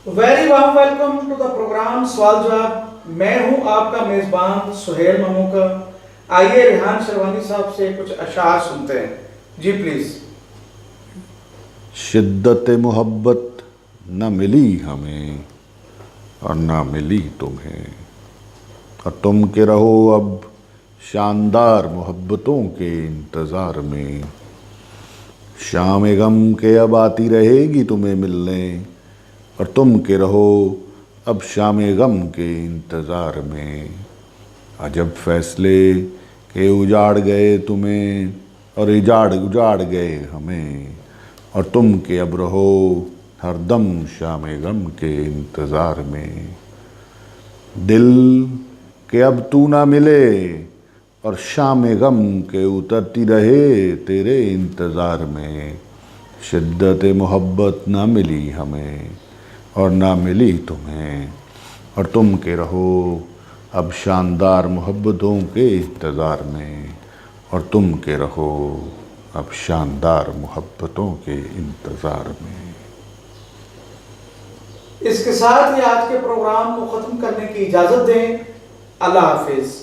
Very warm welcome to the programme सवाल जवाब। मैं हूं आपका मेजबान सुहेल ममूका। आइए रेहान शरवानी साहब से कुछ अशार सुनते हैं। जी प्लीज। शिद्दत मोहब्बत न मिली हमें और न मिली तुम्हें, और तुम के रहो अब शानदार मोहब्बतों के इंतज़ार में। शाम गम के अब आती रहेगी तुम्हें मिलने, और तुम के रहो अब शाम गम के इंतज़ार में। अजब फैसले के उजाड़ गए तुम्हें और उजाड़ गए हमें, और तुम के अब रहो हरदम शाम गम के इंतज़ार में। दिल के अब तू ना मिले और शाम गम के उतरती रहे तेरे इंतज़ार में। शिद्दत मोहब्बत ना मिली हमें और ना मिली तुम्हें, और तुम के रहो अब शानदार मोहब्बतों के इंतज़ार में, और तुम के रहो अब शानदार मोहब्बतों के इंतज़ार में। इसके साथ ही आज के प्रोग्राम को खत्म करने की इजाजत दें। अल्लाह हाफिज।